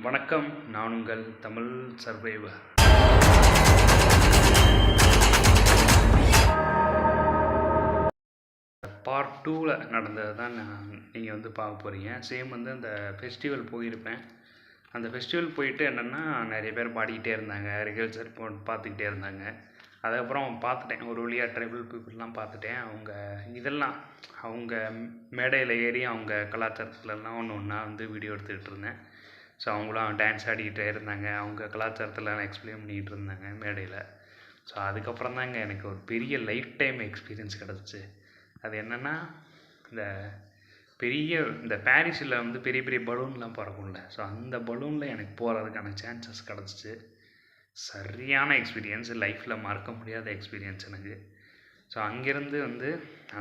வணக்கம், நான் உங்கள் தமிழ் சர்வைவர். பார்ட் 2ல் நடந்தது தான் நீங்கள் வந்து பார்க்க போகிறீங்க. சேம் வந்து அந்த ஃபெஸ்டிவல் போயிருப்பேன். அந்த ஃபெஸ்டிவல் போயிட்டு என்னென்னா நிறைய பேர் பாடிக்கிட்டே இருந்தாங்க, ரிகல்சர் பார்த்துக்கிட்டே இருந்தாங்க. அதுக்கப்புறம் பார்த்துட்டேன், ஒரு வழியாக ட்ரைபல் பீப்புளெலாம் பார்த்துட்டேன். அவங்க மேடையில் ஏறி அவங்க கலாச்சாரத்துலலாம் ஒன்று ஒன்றா வந்து வீடியோ எடுத்துக்கிட்டு இருந்தேன். ஸோ அவங்களும் டான்ஸ் ஆடிக்கிட்டே இருந்தாங்க, அவங்க கலாச்சாரத்தில் எக்ஸ்பிளைன் பண்ணிக்கிட்டு இருந்தாங்க மேடையில். ஸோ அதுக்கப்புறம் தாங்க எனக்கு ஒரு பெரிய லைஃப் டைம் எக்ஸ்பீரியன்ஸ் கிடச்சிச்சு. அது என்னென்னா, இந்த பாரிஸில் வந்து பெரிய பெரிய பலூன்லாம் பறக்கும்ல, ஸோ அந்த பலூனில் எனக்கு போகிறதுக்கான சான்சஸ் கிடச்சிச்சு. சரியான எக்ஸ்பீரியன்ஸ், லைஃப்பில் மறக்க முடியாத எக்ஸ்பீரியன்ஸ் எனக்கு. ஸோ அங்கேருந்து வந்து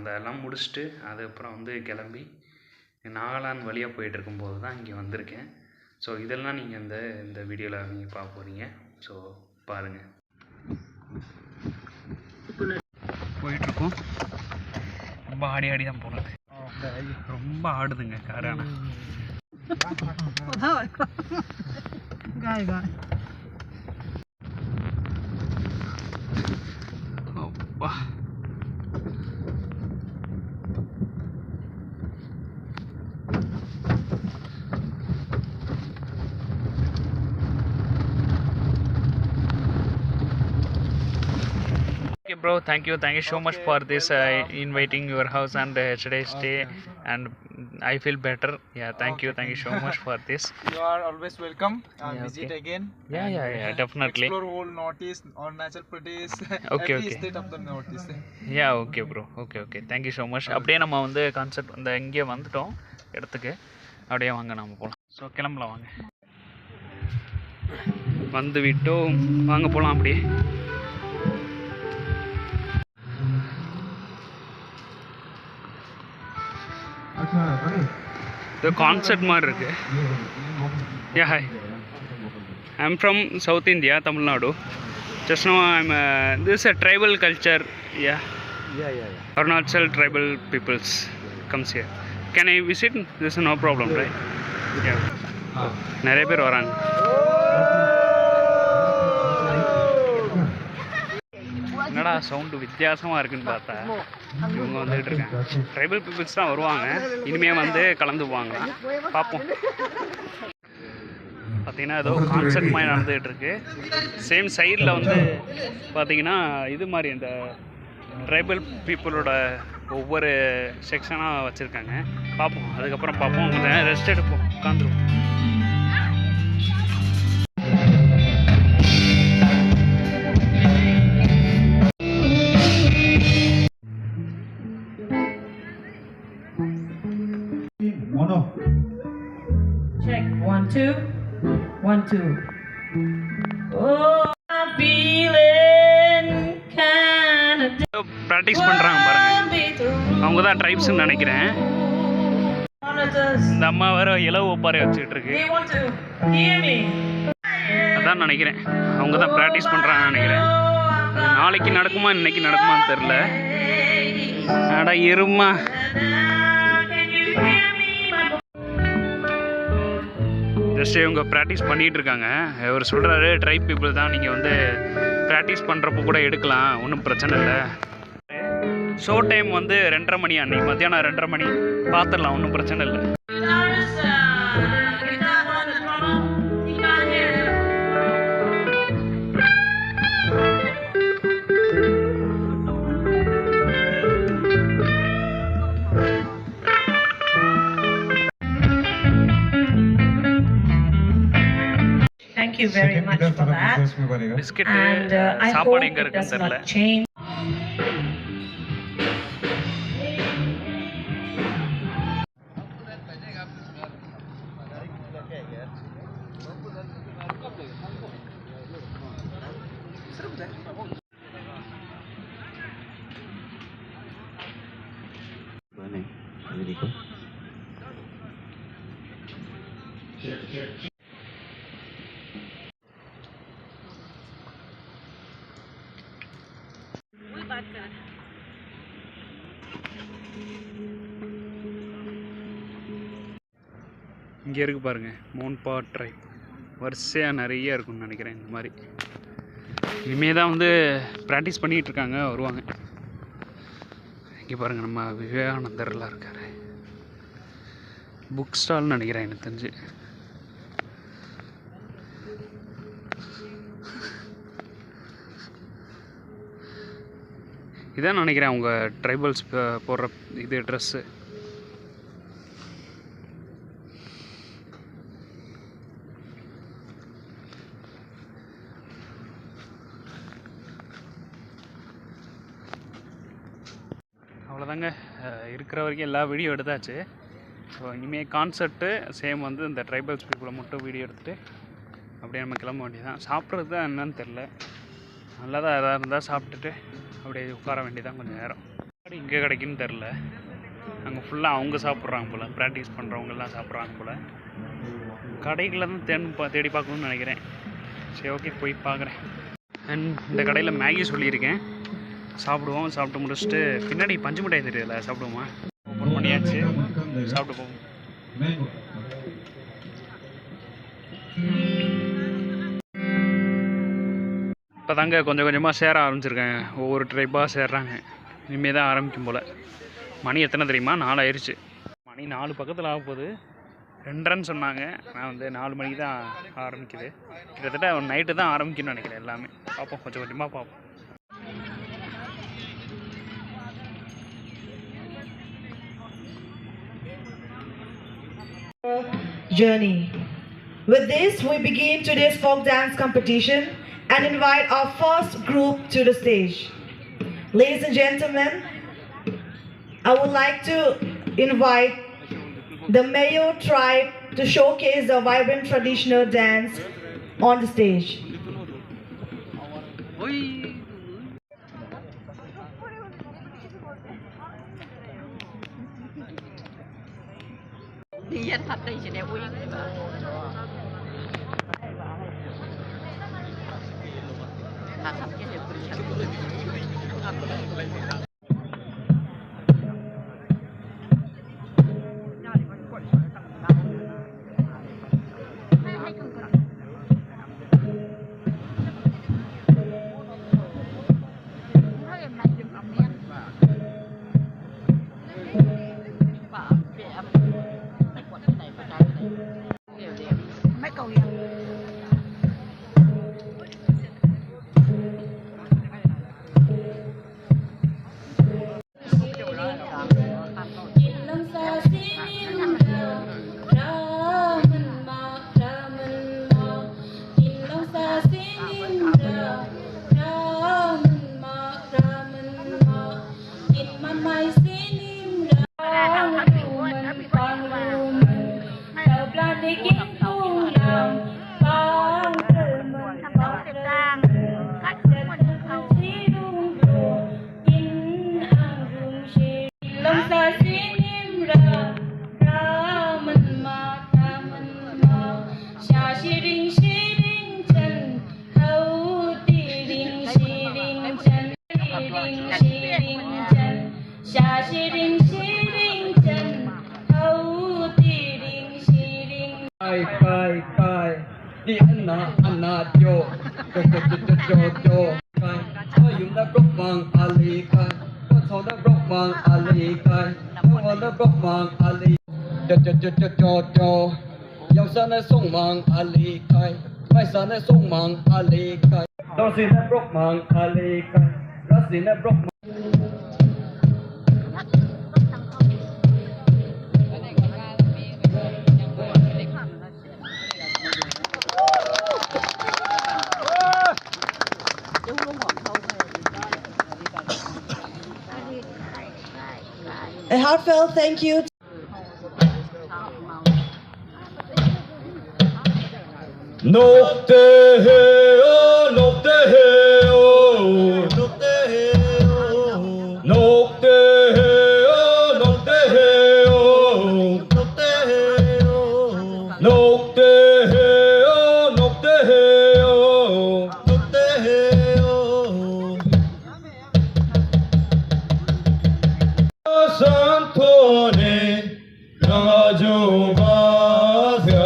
அதெல்லாம் முடிச்சுட்டு அதுக்கப்புறம் வந்து கிளம்பி நாகாலாந்து வழியாக போயிட்டுருக்கும்போது தான் இங்கே வந்திருக்கேன். ஸோ இதெல்லாம் நீங்கள் இந்த வீடியோவில் நீங்கள் பார்க்க போகிறீங்க. ஸோ பாருங்கள். போயிட்டுருக்கோம், ரொம்ப ஆடி தான் போகிறது. ரொம்ப ஆடுதுங்க காரான. அப்பா, bro, thank you so much for this inviting your house and today stay, and I feel better. Yeah, thank you so much for this. You are always welcome. Visit again. Yeah, definitely. Explore whole Northeast, Arunachal Pradesh, okay. state of the Northeast. Yeah, okay bro, okay, thank you so much. அப்படியே நம்ம வந்து concept இந்த இங்கே வந்துட்டோம் இடத்துக்கு. அப்படியே வாங்க நம்ம போகலாம். ஸோ கிளம்பலாம் வாங்க. வந்து விட்டோம், வாங்க போகலாம். அப்படியே the concept மாதிரி இருக்கு. Yeah, hi. I'm from South India, Tamil Nadu. Just now this is a tribal culture. Yeah. Arunachal tribal peoples comes here. Can I visit? This is no problem, right? Yeah. நிறைய பேர் வராங்க. என்னடா sound வித்தியாசமாக இருக்குன்னு பார்த்தா இவங்க வந்துகிட்டு இருக்காங்க. ட்ரைபல் பீப்புள்ஸ் தான் வருவாங்க, இனிமேல் வந்து கலந்துக்குவாங்க. பார்ப்போம். பார்த்தீங்கன்னா ஏதோ கான்செப்ட் மாதிரி நடந்துகிட்டு இருக்கு. சேம் சைடில் வந்து பார்த்தீங்கன்னா இது மாதிரி இந்த ட்ரைபல் பீப்புளோட ஒவ்வொரு செக்ஷனாக வச்சுருக்காங்க. பார்ப்போம், அதுக்கப்புறம் பார்ப்போம். கொஞ்சம் ரெஸ்ட் எடுப்போம், உட்காந்துருவோம். Check 1 2 1 2. Oh, I'm feeling kind of. Practice பண்ணுறாங்க பாருங்க. அவங்க தான் ட்ரைப்ஸ்ன்னு நினைக்கிறேன். இந்த அம்மா வேற இலவு ஒப்பாரை வச்சுக்கிட்டு இருக்கு. அதான் நினைக்கிறேன், அவங்க தான் ப்ராக்டிஸ் பண்ணுறாங்கன்னு நினைக்கிறேன். அது நாளைக்கு நடக்குமா இன்னைக்கு நடக்குமான்னு தெரில. அடா இருமா. ஜஸ்ட் இவங்க ப்ராக்டிஸ் பண்ணிகிட்டு இருக்காங்க. இவர் சொல்கிறாரு ட்ரைப் பீப்புள் தான், நீங்கள் வந்து ப்ராக்டிஸ் பண்ணுறப்போ கூட எடுக்கலாம், ஒன்றும் பிரச்சனை இல்லை. ஷோ டைம் வந்து 2:30 மணி, அன்றைக்கி மத்தியானம் 2:30 மணி. பார்த்துடலாம், ஒன்றும் பிரச்சனை இல்லை. Thank you very much for that. Biscuit And I சாப்பாடு hope எங்கே it இருக்குன்னு does தெரில. not change. இங்கே இருக்குது பாருங்கள், மோன்பா ட்ரைப். வரிசையாக நிறைய இருக்கும்னு நினைக்கிறேன் இந்த மாதிரி. இனிமே தான் வந்து ப்ராக்டிஸ் பண்ணிகிட்டு இருக்காங்க, வருவாங்க. இங்கே பாருங்கள், நம்ம விவேகானந்தர்லாம் இருக்கார். புக் ஸ்டால்னு நினைக்கிறேன் எனக்கு தெரிஞ்சு. இதான் நினைக்கிறேன் அவங்க ட்ரைபல்ஸ் போடுற இது ட்ரெஸ்ஸு. அவ்வளோதாங்க, இருக்கிற வரைக்கும் எல்லா வீடியோ எடுத்தாச்சு. ஸோ இனிமேல் கான்செப்ட்டு சேம் வந்து இந்த ட்ரைபல்ஸ் பீப்புளை மட்டும் வீடியோ எடுத்துகிட்டு அப்படியே நம்ம கிளம்ப வேண்டியதான். சாப்பிட்றது தான் என்னன்னு தெரில, நல்லதாக எதாக இருந்தால் சாப்பிட்டுட்டு அப்படியே உட்கார வேண்டியதான் கொஞ்சம் நேரம். இங்கே கிடைக்குன்னு தெரில, அங்கே ஃபுல்லாக அவங்க சாப்பிட்றாங்க போல், ப்ராக்டிஸ் பண்ணுறவங்கெல்லாம் சாப்பிட்றாங்க போல். கடைகளில் தான் தேடி பார்க்கணுன்னு நினைக்கிறேன். சரி, ஓகே, போய் பார்க்குறேன். அண்ட் இந்த கடையில் மேகி சொல்லியிருக்கேன், சாப்பிடுவோம். சாப்பிட்டு முடிச்சுட்டு பின்னாடி பஞ்சு மிட்டாய் தெரியல, சாப்பிடுவோமா? ஓப்பன் பண்ணியாச்சு, சாப்பிட்டு போவோம். இப்போ தாங்க கொஞ்சம் கொஞ்சமாக சேர ஆரம்பிச்சிருக்கேன், ஒவ்வொரு ட்ரைப்பாக சேர்றாங்க. இனிமேல் தான் ஆரம்பிக்கும் போல். மணி எத்தனை தெரியுமா? 4 ஆயிடுச்சு. மணி 4 பக்கத்தில் ஆக போகுது. 2:30 சொன்னாங்க. நான் வந்து 4 மணிக்கு தான் ஆரம்பிக்குது. கிட்டத்தட்ட நைட்டு தான் ஆரம்பிக்குன்னு நினைக்கிறேன் எல்லாமே. பார்ப்போம், கொஞ்சம் கொஞ்சமாக பார்ப்போம். Journey. With this, we begin today's folk dance competition and invite our first group to the stage. Ladies and gentlemen, I would like to invite the Mayo tribe to showcase their vibrant traditional dance on the stage. Kai di anna jo kai cho yung da brok mang ali kai cho da brok mang ali kai cho da brok mang ali jo yang sa na song mang ali kai mai sa na song mang ali kai do si na brok mang ali kai do si na brok A heartfelt thank you. Nokte heo, nokte heo, nokte heo, nokte heo, nokte heo, nokte heo, nokte heo, nokte heo, nokte heo. Santone, Najo Basakone.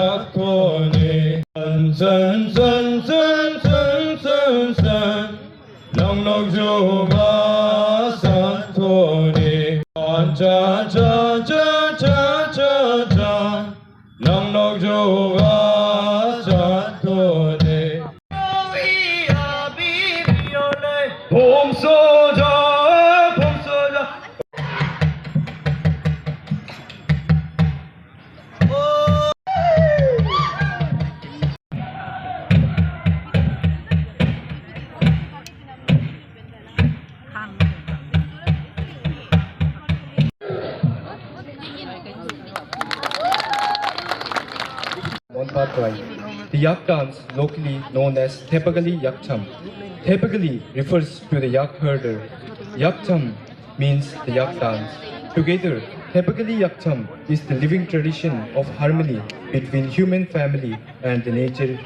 Sun, sun, sun, sun, sun, sun. Long long Jova Santoni. Cha cha cha cha cha cha. Long long Jova Santoni. Bom soja, bom soja. On part right. The yak dance, locally known as Tepagali Yakcham. Tepagali refers to the yak herder. Yakcham means the yak dance. Together, Tepagali Yakcham is the living tradition of harmony between human family and the nature.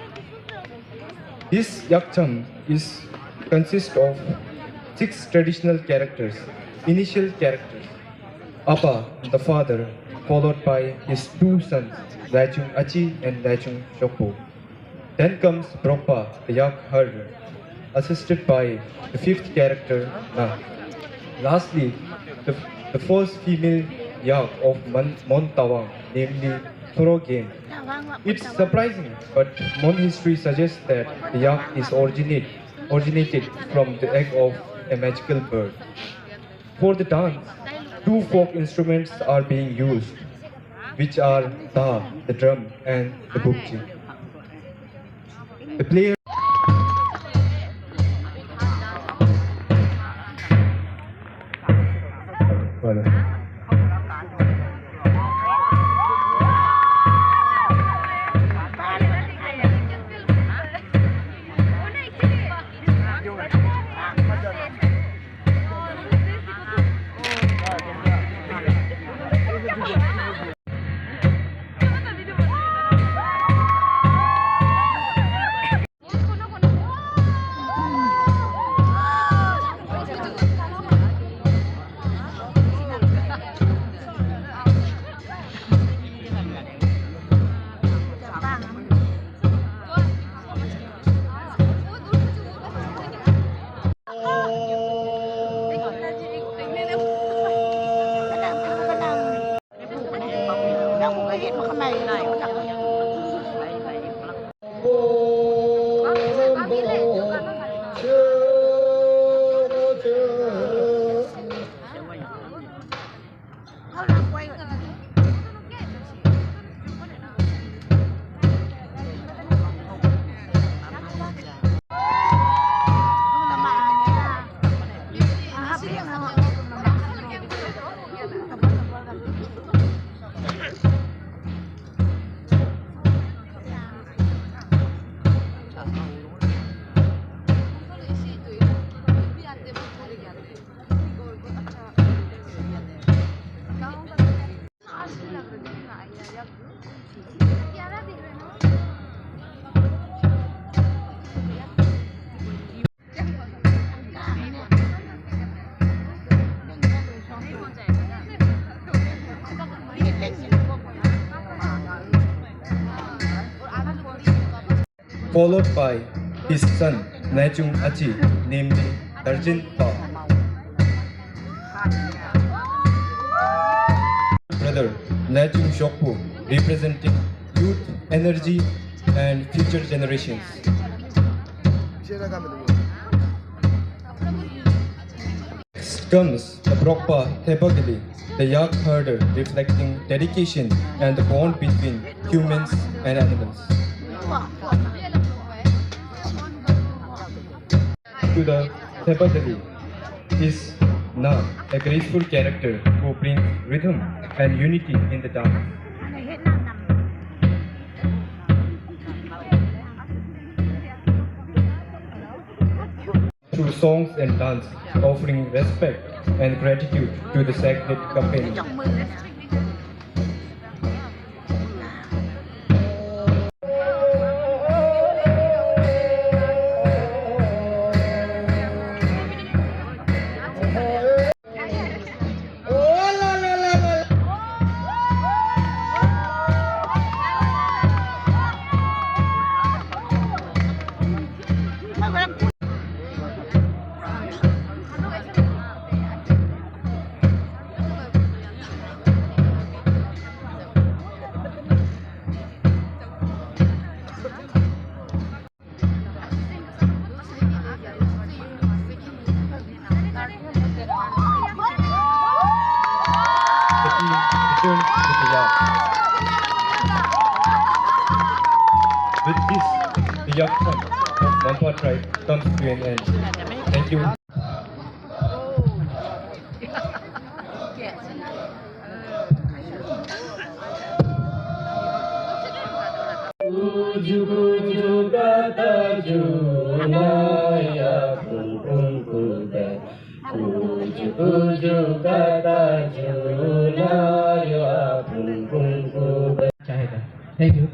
This Yakcham consists of 6 traditional characters. Initial characters: Appa, the father, followed by his 2 sons, Raichung Achi and Raichung Shokpo. Then comes Brokpa, the yak herder, assisted by the 5th character, Na. Lastly, the first female yak of Mon Tawang, namely Thorogen. It's surprising, but Mon history suggests that the yak is originated from the egg of a magical bird. For the dance, 2 folk instruments are being used, which are Da, the drum, and the bukchi. The player followed by his son Raichung Achi, namely Darjin Pa. Brother Raichung Shokpo, representing youth, energy, and future generations. Next comes the Brokpa Tepagali, the yak herder, reflecting dedication and the bond between humans and animals. To the Tepagali is Na, a graceful character who brings rhythm and unity in the dance. Through songs and dance, offering respect and gratitude to the sacred companion. With this, the Yakcham of Monpa tribe comes to an end. Thank you. Thank you.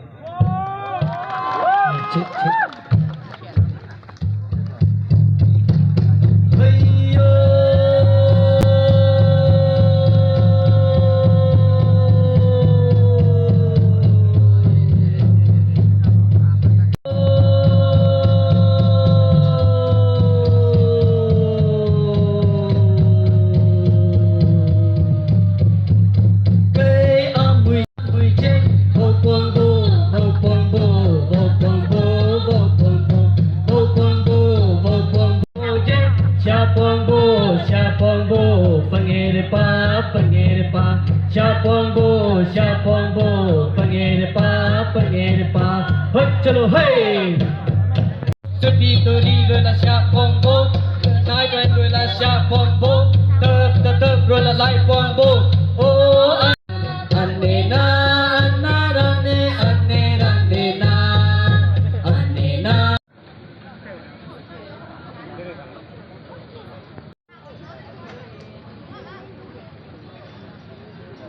Chalo hey, Supi turi rồi là xa phong bố, nai rồi là xa phong bố, tơ rồi là lại phong bố. Oh anne na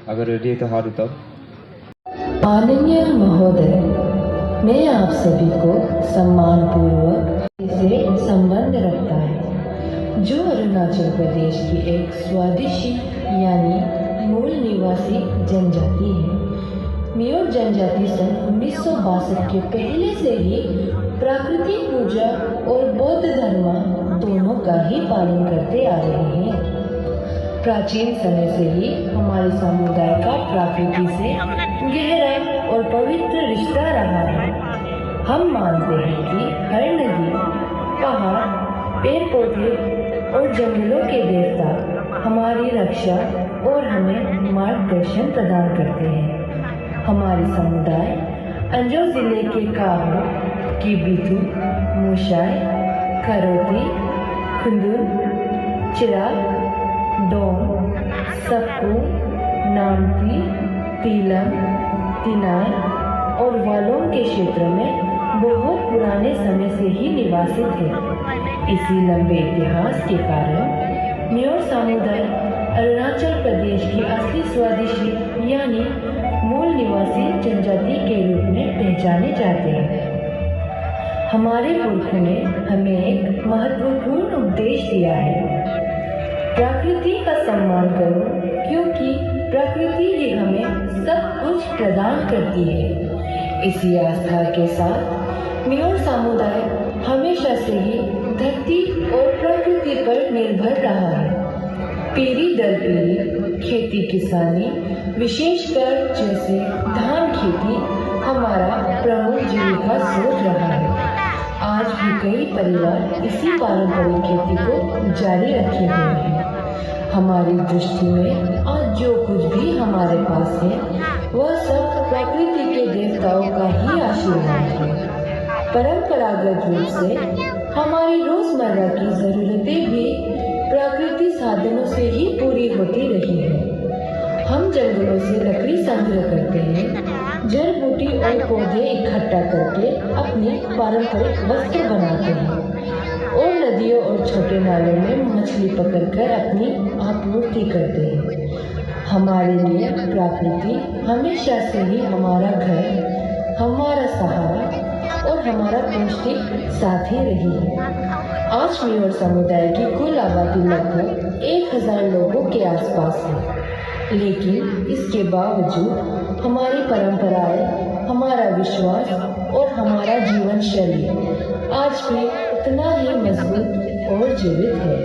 अगर ready है तो हाथ उठाओ। माननीय महोदय, मैं आप सभी को सम्मानपूर्वक से संबंध रखता है, जो अरुणाचल प्रदेश की एक स्वदेशी यानी मूल निवासी जनजाति है। मियोर जनजाति सन 1962 के पहले से ही प्राकृतिक पूजा और बौद्ध धर्म दोनों का ही पालन करते आ रहे हैं। प्राचीन समय से ही हमारे समुदाय का प्रकृति से गहरा और पवित्र रिश्ता रहा है। हम मानते हैं कि हर नदी, पहाड़, पेड़ पौधे और जंगलों के देवता हमारी रक्षा और हमें मार्गदर्शन प्रदान करते हैं। हमारे समुदाय अंजो जिले के काहो, किबिथु, मुशाई, खरोती, खुंदुर, चिराग, डोंग, सक्कू, नामती, तीलम, तिनार और वालों के क्षेत्र में बहुत पुराने समय से ही निवासित है। इसी लंबे इतिहास के कारण मियोर समुदाय अरुणाचल प्रदेश की असली स्वदेशी यानी मूल निवासी जनजाति के रूप में पहचाने जाते हैं। हमारे पुरखों ने हमें एक महत्वपूर्ण उपदेश दिया है, प्रकृति का सम्मान करो, क्योंकि प्रकृति ही हमें सब कुछ प्रदान करती है। इसी आस्था के साथ मियोर समुदाय हमेशा से ही धरती और प्रकृति पर निर्भर रहा है। पीढ़ी दर पीढ़ी खेती किसानी, विशेषकर जैसे धान खेती हमारा प्रमुख जीविका स्रोत रहा है। आज भी कई परिवार इसी पारंपरिक खेती को जारी रखे हुए हैं। हमारी दृष्टि में आज जो कुछ भी हमारे पास है वह सब प्रकृति के देवताओं का ही आशीर्वाद है। परंपरागत रूप से हमारी रोजमर्रा की जरूरतें भी प्राकृतिक साधनों से ही पूरी होती रही है। हम जंगलों से लकड़ी संग्रह करते हैं, जड़ बूटी और पौधे इकट्ठा करके अपनी पारंपरिक वस्त्र बनाते हैं और नदियों और छोटे नालों में मछली पकड़कर अपनी आपूर्ति करते हैं। हमारे लिए प्रकृति हमेशा से ही हमारा घर, हमारा सहारा और हमारा पौष्टिक साथी रही है। आज मियोर समुदाय की कुल आबादी लगभग 1000 लोगों के आसपास है, लेकिन इसके बावजूद हमारी परंपराएं, हमारा विश्वास और हमारा जीवन शैली आज भी उतना ही मजबूत और जीवित है।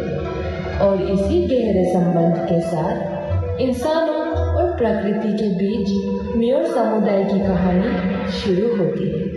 और इसी गहरे संबंध के साथ इंसानों और प्रकृति के बीच मियोर समुदाय की कहानी शुरू होती है।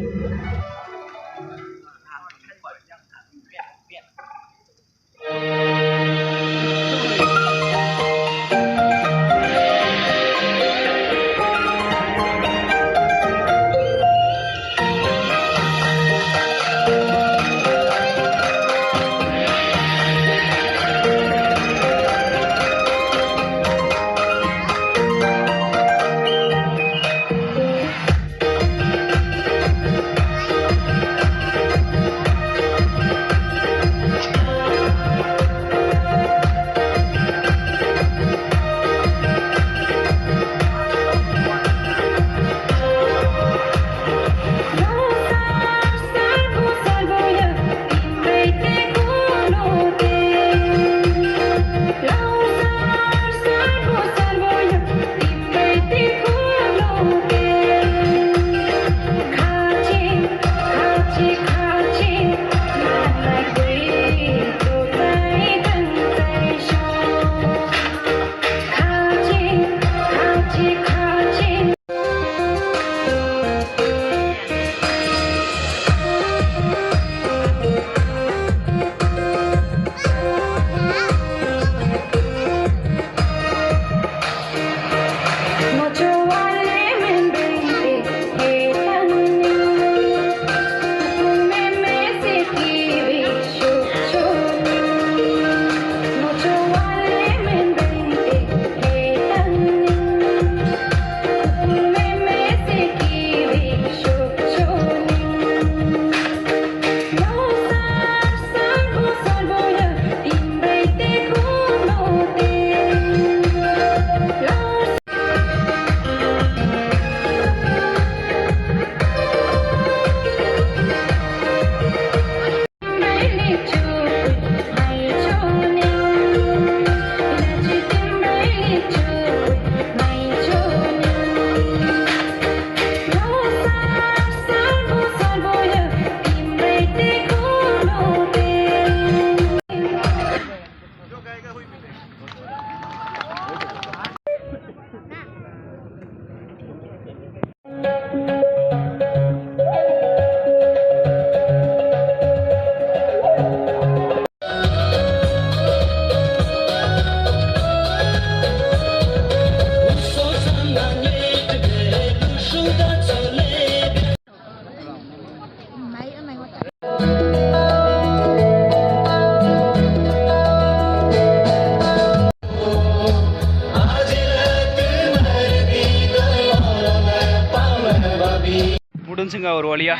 முடிஞ்சுங்க ஒரு வழியா.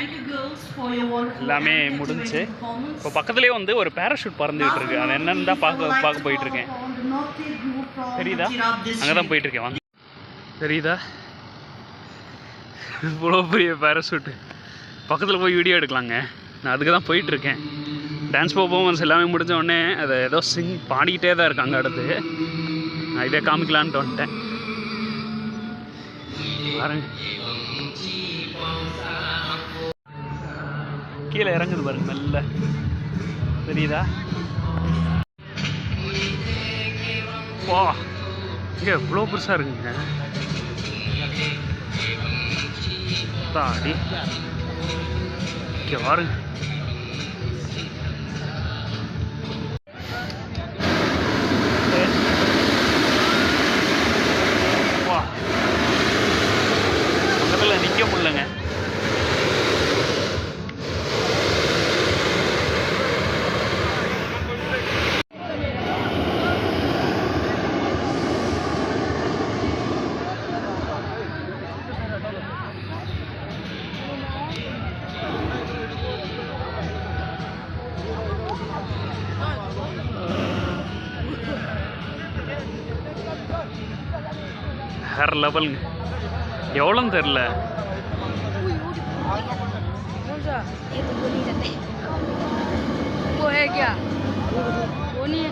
எல்லாமே முடிஞ்சு. இப்போ பக்கத்துலேயே வந்து ஒரு பேராஷூட் பறந்துகிட்டு இருக்கு. அது என்னன்னு தான் பார்க்க போயிட்டு இருக்கேன். தெரியுதா? அங்கே தான் போயிட்டு இருக்கேன். வாங்க. தெரியுதா? இவ்வளோ பெரிய பேராஷூட்டு. பக்கத்தில் போய் வீடியோ எடுக்கலாங்க. நான் அதுக்கு தான் போயிட்டுருக்கேன். டான்ஸ் பர்ஃபார்மன்ஸ் எல்லாமே முடிஞ்ச உடனே அதை ஏதோ பாடிக்கிட்டே தான் இருக்காங்க. அடுத்து நான் இதே காமிக்கலான்ட்டு வந்துட்டேன். பாருங்க, கீழே இறங்குது பாருங்க மெல்ல. தெரியுதா? வா, இங்கே எவ்வளோ பெருசாக இருக்குங்க. தாடி இங்கே பாருங்க. வா, பக்கத்தில் நிற்க முடியலங்க. வேறு லெவலுங்க. எவ்வளோன்னு தெரில. वो है क्या? वो नहीं है.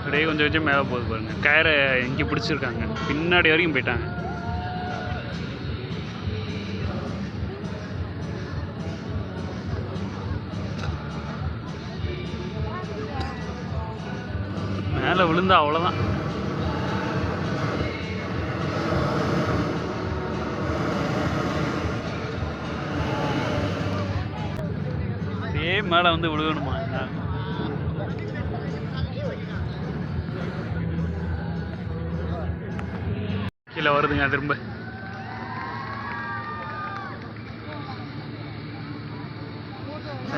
அப்படியே கொஞ்சம் கொஞ்சம் மேலே போகுது பாருங்க. கயரை எங்கே பிடிச்சிருக்காங்க. பின்னாடி வரைக்கும் போயிட்டாங்க. மேலே விழுந்தா அவ்வளோதான். இதே மேலே வந்து விழுகணுமா? கீழே வருதுங்க திரும்ப.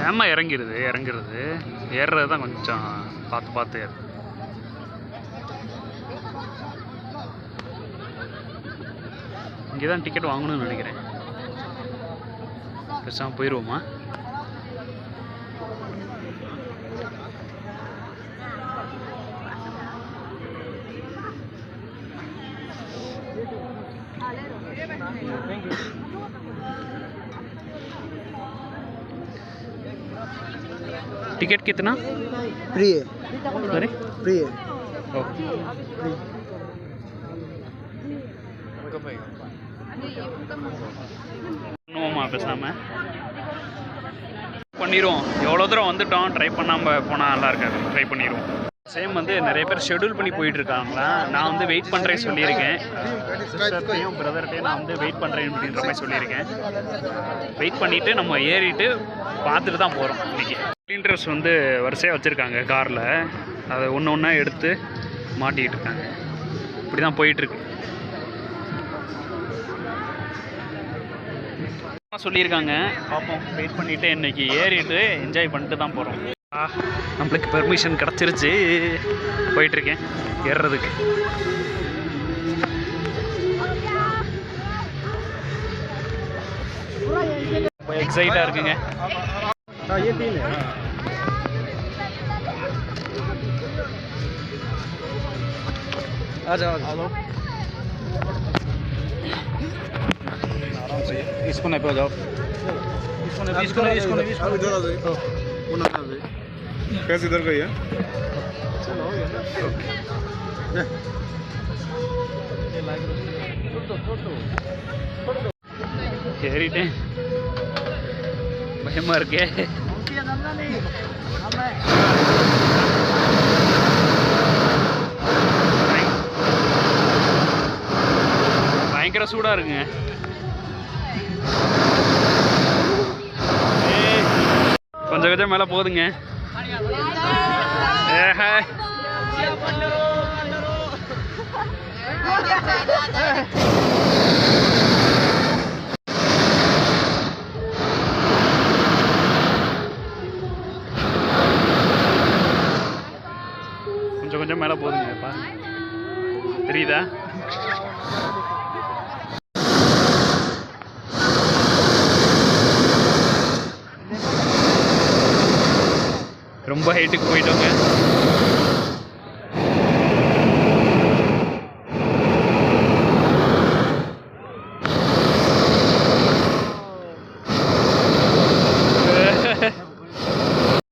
ஏமா இறங்கிடுது ஏறுறது தான் கொஞ்சம் பார்த்து ஏறு. இங்கே தான் டிக்கெட் வாங்கணும்னு நினைக்கிறேன். பேசாமல் போயிடுவோமா? टिकट कितना? फ्री है. अरे फ्री है. பண்ணுவோமா பேசாமல்? பண்ணிடுவோம். எவ்வளோ தூரம் வந்துட்டோம். ட்ரை பண்ணாமல் போனால் நல்லா இருக்காது. ட்ரை பண்ணிடுவோம். சேம் வந்து நிறைய பேர் ஷெடியூல் பண்ணி போயிட்டுருக்காங்களா. நான் வந்து வெயிட் பண்ணுறேன்னு சொல்லியிருக்கேன். சிஸ்டர்ட்டையும் பிரதர்கிட்டையும் நான் வந்து வெயிட் பண்ணுறேன் அப்படின்ற மாதிரி சொல்லியிருக்கேன். வெயிட் பண்ணிவிட்டு நம்ம ஏறிட்டு பார்த்துட்டு தான் போகிறோம். இன்றைக்கி சிலிண்டர்ஸ் வந்து வரிசையாக வச்சுருக்காங்க காரில். அதை ஒன்று ஒன்றா எடுத்து மாட்டிக்கிட்டு இருக்காங்க. இப்படி தான் போயிட்டுருக்கு. சொல்லியிருக்காங்க. பார்ப்போம். வெயிட் பண்ணிவிட்டு இன்றைக்கி ஏறிட்டு என்ஜாய் பண்ணிட்டு தான் போகிறோம். நம்மளுக்கு பெர்மிஷன் கிடச்சிருச்சு. போயிட்டுருக்கேன் ஏறுறதுக்கு. எக்ஸைட்டாக இருக்குங்க. इसको नहीं पे जाओ. कैसे इधर गई है? ஏறிட்டேன். பயமா இருக்கே. பயங்கர சூடா இருக்குங்க. கொஞ்சம் கொஞ்சம் மேலே போகுதுங்க. கொஞ்சம் கொஞ்சம் மேலே போகுதுங்க பாருங்க, தெரியுதா? ரொம்ப ஹைட்டுக்கு போயிட்டோங்க.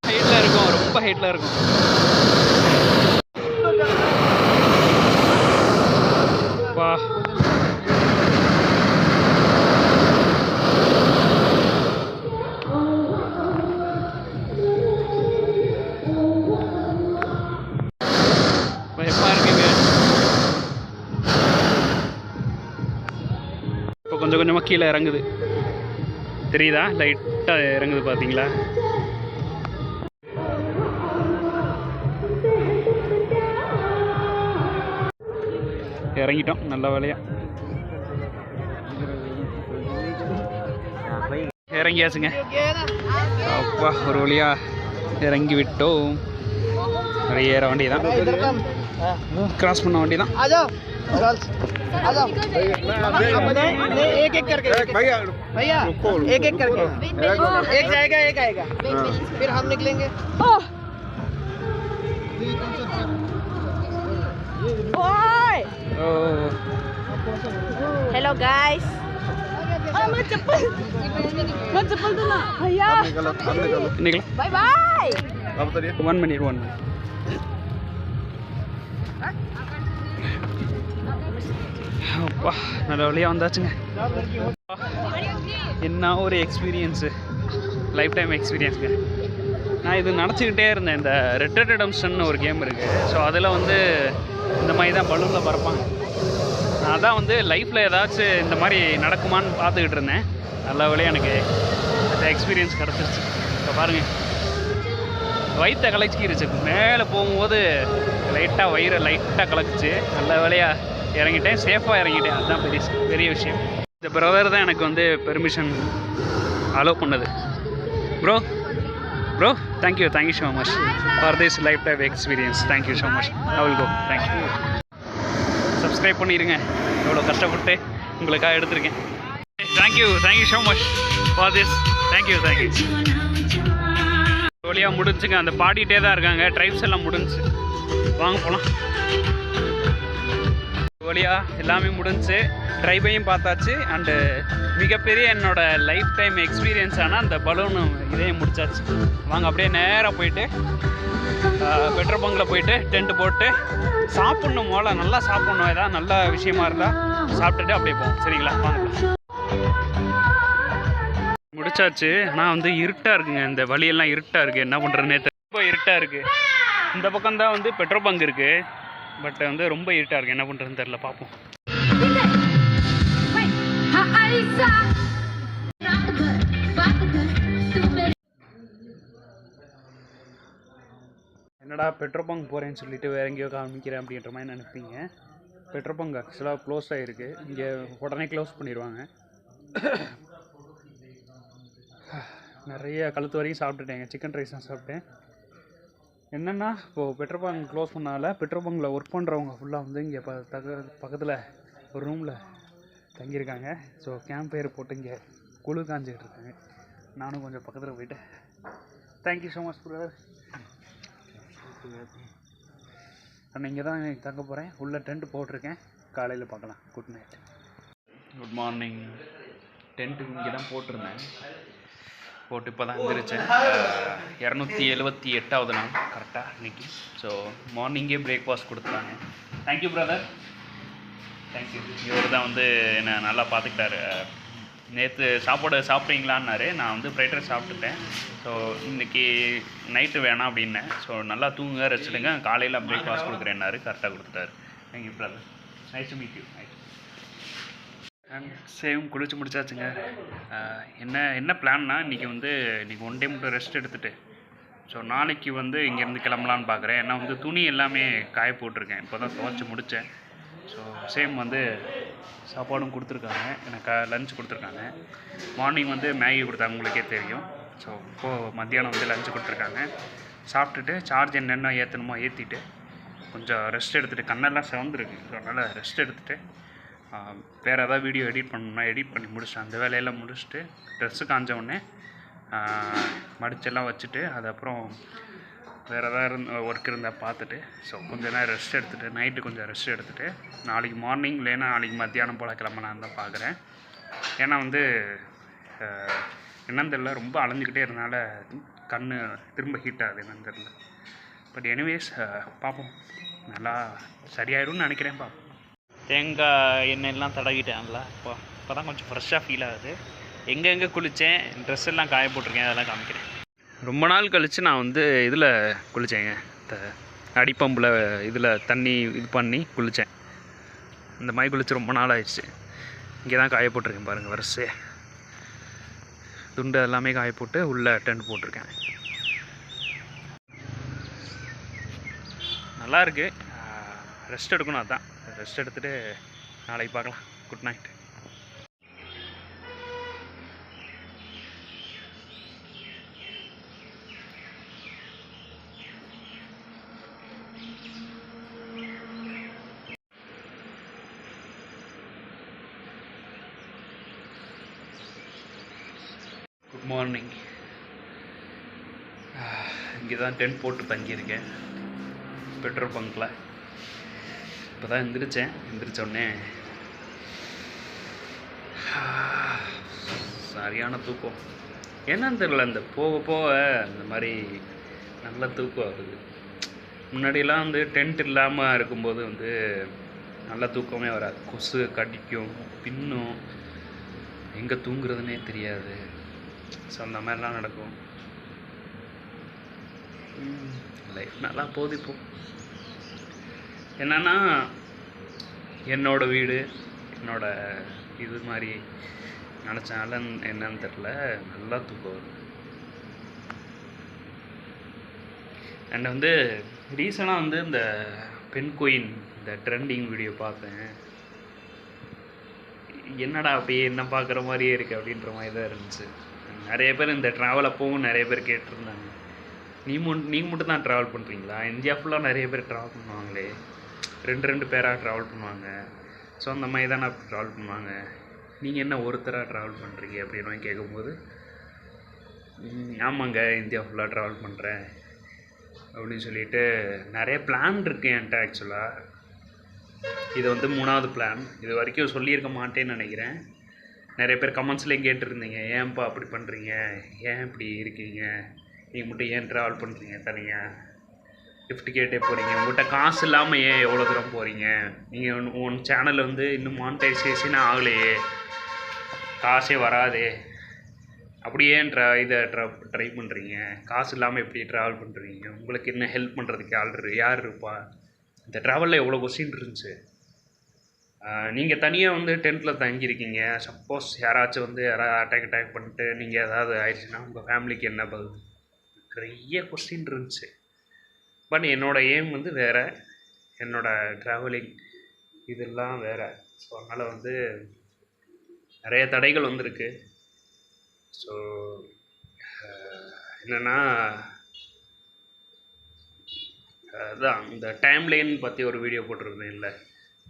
ஹைட்டில் இருக்கும், ரொம்ப ஹைட்டில் இருக்கும். வா பயமா இருக்குங்க. இப்போ கொஞ்சம் கொஞ்சமாக கீழே இறங்குது, தெரியுதா? லைட்டாக இறங்குது பார்த்தீங்களா? இறங்கிட்டோம், நல்ல வேலையா இறங்கியாச்சுங்க. அப்பா ஒரு வழியா இறங்கி விட்டோம். நிறைய ஏற வண்டி தான், கிராஸ் பண்ண வண்டி தான். भैया एक एक करके, एक जाएगा एक आएगा, फिर हम निकलेंगे. हेलो गाइस, मत चप्पल दो ना भैया. निकलो, बाय बाय. 1 minute. அப்பா நல்ல வழியாக வந்தாச்சுங்க. என்ன ஒரு எக்ஸ்பீரியன்ஸு, லைஃப் டைம் எக்ஸ்பீரியன்ஸுங்க. நான் இது நினச்சிக்கிட்டே இருந்தேன். இந்த ரெட் டெட் ரெடெம்ப்ஷன் ஒரு கேம் இருக்குது. ஸோ அதில் வந்து இந்த மாதிரி தான் பலூனில் பறப்பாங்க. நான் அதான் வந்து லைஃப்பில் ஏதாச்சும் இந்த மாதிரி நடக்குமான்னு பார்த்துக்கிட்டு இருந்தேன். நல்ல வழியாக எனக்கு அந்த எக்ஸ்பீரியன்ஸ் கிடச்சிருச்சு. இப்போ பாருங்கள், வயிற்றை கலச்சிக்கிருச்சு. மேலே போகும்போது லைட்டாக வயிறை லைட்டாக கலக்குச்சு. நல்ல வேலையாக இறங்கிட்டேன், சேஃபாக இறங்கிட்டேன். அதுதான் பெரிய விஷயம். இந்த பிரதர் தான் எனக்கு வந்து பெர்மிஷன் அலோவ் பண்ணது. Bro thank you so much for this lifetime experience. Thank you so much. I will go. Thank you. Subscribe பண்ணிடுங்க, எவ்வளோ கஷ்டப்பட்டு உங்களுக்காக எடுத்திருக்கேன். Thank you so much for this. Thank you. வழியாக முடிஞ்சுங்க. அந்த பாடிட்டே தான் இருக்காங்க, ட்ரைப்ஸ் எல்லாம் முடிஞ்சு. வாங்க போகலாம். வழியாக எல்லாமே முடிஞ்சு, ட்ரைபையும் பார்த்தாச்சு. அண்டு மிகப்பெரிய என்னோடய லைஃப் டைம் எக்ஸ்பீரியன்ஸ் ஆனால் அந்த பலூனு இதையும் முடிச்சாச்சு. வாங்க அப்படியே நேராக போயிட்டு பெட்ரோல் பங்கில் போயிட்டு டென்ட்டு போட்டு சாப்பிட்ணும். போல நல்லா சாப்பிட்ணும், ஏதாவது நல்ல விஷயமா இருந்தால் சாப்பிட்டுட்டு அப்படியே போவோம். சரிங்களா? வாங்க. முடிச்சாச்சு. ஆனால் வந்து இருட்டாக இருக்குங்க, இந்த வழியெல்லாம் இருட்டாக இருக்குது. என்ன பண்ணுறதுனே ரொம்ப இருட்டாக இருக்குது. இந்த பக்கம் தான் வந்து பெட்ரோல் பங்க் இருக்குது, பட் வந்து ரொம்ப இருட்டாக இருக்குது. என்ன பண்ணுறதுன்னு தெரில, பார்ப்போம். என்னடா பெட்ரோல் பங்க் போகிறேன்னு சொல்லிட்டு வேறு எங்கேயோ காமிக்கிறேன் அப்படின்ற மாதிரி நினைப்பீங்க. பெட்ரோல் பங்க் ஆக்சுவலாக க்ளோஸ் ஆகிருக்கு. இங்கே உடனே க்ளோஸ் பண்ணிடுவாங்க. நிறைய கழுத்து வரைக்கும் சாப்பிட்டுட்டேங்க. சிக்கன் ரைஸ் தான் சாப்பிட்டேன். என்னென்னா இப்போது பெட்ரோல் பங்க் க்ளோஸ் பண்ணால பெட்ரோல் பங்கில் ஒர்க் பண்ணுறவங்க ஃபுல்லாக வந்து இங்கே பக்கத்தில் ஒரு ரூமில் தங்கியிருக்காங்க. ஸோ கேம்ப் ஃபயர் போட்டு இங்கே குழு காஞ்சிக்கிட்டு இருக்காங்க. நானும் கொஞ்சம் பக்கத்தில் போயிட்டு தேங்க்யூ ஸோ மச் பிரதர். நான் இங்கே தான் தங்க போகிறேன். உள்ளே டென்ட் போட்டிருக்கேன். காலையில் பார்க்கலாம். Good night. Good morning. Tent இங்கே தான் போட்டிருந்தேன். போட்டு இப்போ தான் எழுந்திரிச்சேன். 278வது நாள் கரெக்டாக இன்றைக்கி. ஸோ மார்னிங்கே பிரேக்ஃபாஸ்ட் கொடுத்தாங்க. Thank you brother, thank you. இவர் தான் வந்து என்னை நல்லா பார்த்துக்கிட்டாரு. நேற்று சாப்பாடு சாப்பிட்றீங்களான்னாரு. நான் வந்து ஃப்ரைட் ரைஸ் சாப்பிட்டுட்டேன். ஸோ இன்றைக்கி நைட்டு வேணாம் அப்படின்னேன். ஸோ நல்லா தூங்குங்க, ரெஸ்ட் எடுங்க, காலையில் பிரேக்ஃபாஸ்ட் கொடுக்குறேன்னாரு. கரெக்டாக கொடுத்துட்டாரு. Thank you brother. Nice to meet you. And same குளிச்சு முடிச்சாச்சுங்க. என்ன பிளான்னா இன்றைக்கி ஒன் டே மட்டும் ரெஸ்ட் எடுத்துகிட்டு ஸோ நாளைக்கு வந்து இங்கேருந்து கிளம்பலான்னு பார்க்குறேன். ஏன்னா வந்து துணி எல்லாமே காய போட்டிருக்கேன். இப்போ தான் துவைச்சி முடித்தேன். ஸோ சேம் வந்து சாப்பாடும் கொடுத்துருக்காங்க. எனக்கு லஞ்ச் கொடுத்துருக்காங்க. மார்னிங் வந்து மேகி கொடுத்தாங்க, உங்களுக்கே தெரியும். ஸோ இப்போது மத்தியானம் வந்து லஞ்சு கொடுத்துருக்காங்க. சாப்பிட்டுட்டு சார்ஜ் என்னென்ன ஏற்றணுமோ ஏற்றிட்டு கொஞ்சம் ரெஸ்ட் எடுத்துகிட்டு கண்ணெல்லாம் சிவந்துருக்கு. ஸோ அதனால் ரெஸ்ட் எடுத்துகிட்டு வேறு ஏதாவது வீடியோ எடிட் பண்ணணும்னா எடிட் பண்ணி முடிச்சுட்டு அந்த வேலையெல்லாம் முடிச்சுட்டு ட்ரெஸ்ஸு காஞ்ச உடனே மடிச்செல்லாம் வச்சுட்டு அது அப்புறம் வேறு ஏதாவது ஒர்க் இருந்தால் பார்த்துட்டு ஸோ கொஞ்சம் நேரம் ரெஸ்ட் எடுத்துகிட்டு நைட்டு கொஞ்சம் ரெஸ்ட் எடுத்துகிட்டு நாளைக்கு மார்னிங் இல்லைன்னா நாளைக்கு மத்தியானம் போல் கிளம்பலான்னு தான் பார்க்குறேன். ஏன்னா வந்து என்னன்னு தெரியல, ரொம்ப அலைஞ்சிக்கிட்டே இருந்தனால கண் திரும்ப ஹீட் ஆகுது என்னன்னு தெரியல. பட் எனிவேஸ் பார்ப்போம், நல்லா சரியாயிடும்னு நினைக்கிறேன். பார்ப்போம். தேங்காய் எண்ணெயெல்லாம் தடவிட்டேன்ல, இப்போ தான் கொஞ்சம் ஃப்ரெஷ்ஷாக ஃபீல் ஆகுது. எங்கெங்கே குளித்தேன், ட்ரெஸ் எல்லாம் காய போட்டிருக்கேன், அதெல்லாம் காமிக்கிறேன். ரொம்ப நாள் கழித்து நான் வந்து இதில் குளித்தேங்க, அடிப்பம்பில் இதில் தண்ணி இது பண்ணி குளித்தேன். இந்த மாதிரி குளித்து ரொம்ப நாள் ஆயிடுச்சு. இங்கே தான் காய போட்டிருக்கேன் பாருங்கள், வரிசை துண்டு எல்லாமே காய போட்டு உள்ளே டென்ட் போட்டிருக்கேன். நல்லாயிருக்கு. ரெஸ்ட் எடுக்கணும், அதுதான் ரெஸ்ட் எடுத்துகிட்டு நாளைக்கு பார்க்கலாம். Good night. Good morning. இங்கே தான் டென்ட் போட்டு தங்கியிருக்கேன் பெட்ரோல் பங்க்கில். இப்போ தான் எந்திரிச்சோடனே சரியான தூக்கம். என்னன்னு தெரியல, இந்த போக போக இந்த மாதிரி நல்ல தூக்கம் வருது. முன்னாடியெல்லாம் வந்து டென்ட் இல்லாமல் இருக்கும்போது வந்து நல்ல தூக்கமே வராது. கொசு கடிக்கும், பின்னும், எங்கே தூங்குறதுனே தெரியாது. ஸோ அந்த மாதிரிலாம் நடக்கும். லைஃப் நல்லா போகுது. இப்போ என்னென்னா என்னோடய வீடு என்னோடய இது மாதிரி நினச்சனால என்னன்னு தெரில, நல்லா தூக்கம் வரும். அண்ட் வந்து ரீசனாக வந்து இந்த பெண் குயின் இந்த ட்ரெண்டிங் வீடியோ பார்த்தேன். என்னடா அப்படியே என்ன பார்க்குற மாதிரியே இருக்குது அப்படின்ற மாதிரி தான் இருந்துச்சு. நிறைய பேர் இந்த ட்ராவல் அப்போவும் நிறைய பேர் கேட்டிருந்தாங்க, நீங்கள் மட்டும் தான் ட்ராவல் பண்ணுறீங்களா? இந்தியா ஃபுல்லாக நிறைய பேர் ட்ராவல் பண்ணுவாங்களே, ரெண்டு பேராக ட்ராவல் பண்ணுவாங்க. ஸோ அந்த மாதிரி தான் நான் ட்ராவல் பண்ணுவாங்க, நீங்கள் என்ன ஒருத்தராக ட்ராவல் பண்ணுறீங்க அப்படின்னு கேட்கும்போது, ஆமாங்க இந்தியா ஃபுல்லாக ட்ராவல் பண்ணுறேன் அப்படின்னு சொல்லிட்டு நிறைய பிளான் இருக்குது என்கிட்ட. ஆக்சுவலாக இது வந்து 3வது பிளான். இது வரைக்கும் சொல்லியிருக்க மாட்டேன்னு நினைக்கிறேன். நிறைய பேர் கமெண்ட்ஸ்லேயும் கேட்டுருந்தீங்க, ஏன்ப்பா அப்படி பண்ணுறீங்க, ஏன் இப்படி இருக்கீங்க, நீங்கள் மட்டும் ஏன் ட்ராவல் பண்ணுறீங்க தனியாக, லிஃப்ட் கேட்டே போகிறீங்க, உங்கள்கிட்ட காசு இல்லாமல் ஏன் எவ்வளோ தூரம் போகிறீங்க, நீங்கள் உன் சேனல் வந்து இன்னும் மானிட்டைசேஷன் ஆகலையே, காசே வராதே, அப்படியே இதை ட்ரை பண்ணுறீங்க, காசு இல்லாமல் எப்படி ட்ராவல் பண்ணுறீங்க, உங்களுக்கு என்ன ஹெல்ப் பண்ணுறதுக்கு யார் இருப்பா, இந்த ட்ராவலில் எவ்வளோ கொஸ்டின் இருந்துச்சு. நீங்கள் தனியாக வந்து டென்ட்டில் தங்கியிருக்கீங்க, சப்போஸ் யாராச்சும் வந்து அட்டாக் பண்ணிட்டு நீங்கள் ஏதாவது ஆயிடுச்சுன்னா உங்கள் ஃபேமிலிக்கு என்ன பதில், நிறைய கொஸ்டின் இருந்துச்சு. பட் என்னோடய எய்ம் வந்து வேறு, என்னோடய ட்ராவலிங் இதெல்லாம் வேறு. ஸோ அதனால் வந்து நிறைய தடைகள் வந்திருக்கு. ஸோ என்னென்னா அதுதான் இந்த டைம்லைன் பற்றி ஒரு வீடியோ போட்டிருந்தேன் இல்லை,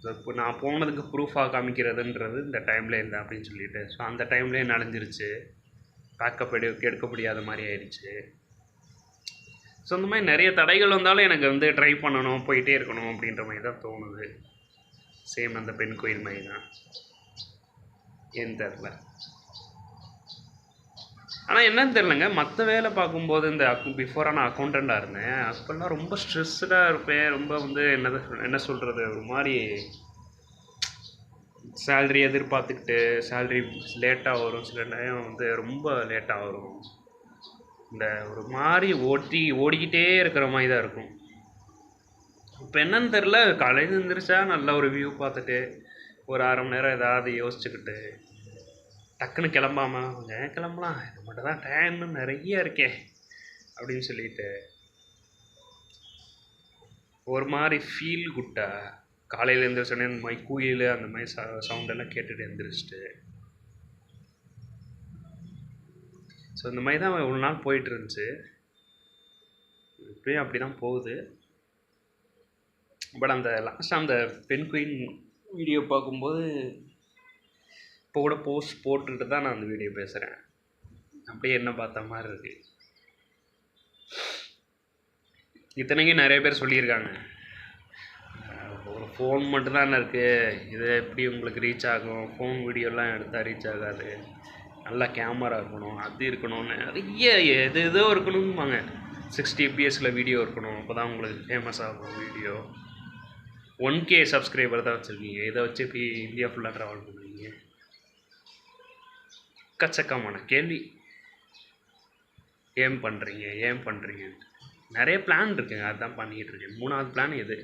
ஸோ இப்போ நான் போனதுக்கு ப்ரூஃபாக காமிக்கிறதுன்றது இந்த டைம்லைன் தான் அப்படின்னு சொல்லிட்டு. ஸோ அந்த டைம்லைன் அடைஞ்சிருச்சு, பேக்கப் எடுக்க முடியாத மாதிரி ஆயிடுச்சு. ஸோ அந்த மாதிரி நிறைய தடைகள் வந்தாலும் எனக்கு வந்து ட்ரை பண்ணணும், போயிட்டே இருக்கணும் அப்படின்ற மாதிரி தான் தோணுது. சேம் அந்த பெண் கோயில் மாதிரி தான், ஏன்னு தெரில. ஆனால் என்னன்னு தெரிலங்க, மற்ற வேலை பார்க்கும்போது இந்த பிஃபோராக நான் அக்கௌண்டண்ட்டாக இருந்தேன், அப்போல்லாம் ரொம்ப ஸ்ட்ரெஸ்ஸாக இருப்பேன். ரொம்ப வந்து என்ன சொல்கிறது, ஒரு மாதிரி சேல்ரி எதிர்பார்த்துக்கிட்டு சேல்ரி லேட்டாக வரும், சில நேரம் வந்து ரொம்ப லேட்டாக வரும். இந்த ஒரு மாதிரி ஓடிக்கிட்டே இருக்கிற மாதிரி தான் இருக்கும். இப்போ என்னன்னு தெரில, காலையில் எழுந்திரிச்சா நல்ல ஒரு வியூ பார்த்துட்டு ஒரு 1/2 மணி நேரம் ஏதாவது யோசிச்சுக்கிட்டு டக்குன்னு கிளம்பாமல் கொஞ்சம் கிளம்பலாம், இது மட்டும் தான் டைம்னு நிறைய இருக்கே அப்படின்னு சொல்லிட்டு ஒரு மாதிரி ஃபீல் குட்டாக காலையில் எழுந்திரிச்சோடனே இந்த மாதிரி குயில் அந்த மாதிரி சவுண்டெல்லாம் கேட்டுட்டு எழுந்திரிச்சிட்டு, ஸோ இந்த மாதிரி தான் ஒரு நாள் போயிட்டு இருந்துச்சு. இப்படியும் அப்படி தான் போகுது. பட் அந்த லாஸ்ட்டாக அந்த பெண் குயின் வீடியோ பார்க்கும்போது இப்போ கூட போஸ்ட் போட்டுக்கிட்டு தான் நான் அந்த வீடியோ பேசுகிறேன். அப்படியே என்ன பார்த்த மாதிரி இருக்குது. இத்தனைக்கும் நிறைய பேர் சொல்லியிருக்காங்க, ஒரு ஃபோன் மட்டும்தானே இருக்குது, இது எப்படி உங்களுக்கு ரீச் ஆகும், ஃபோன் வீடியோலாம் எடுத்தால் ரீச் ஆகாது, நல்லா கேமரா இருக்கணும், அது இருக்கணும்னு நிறைய எதோ இருக்கணும்பாங்க. 60 fps வீடியோ இருக்கணும், அப்போ தான் உங்களுக்கு ஃபேமஸ் ஆகும் வீடியோ. 1K சப்ஸ்கிரைபர் தான் வச்சுருக்கீங்க, இதை வச்சு இப்போ இந்தியா ஃபுல்லாக ட்ராவல் பண்ணுவீங்க. எக்கச்சக்கமான கேள்வி. ஏன் பண்ணுறீங்க நிறைய பிளான் இருக்குங்க, அதுதான் பண்ணிக்கிட்டு இருக்கேன். 3வது பிளான் இது.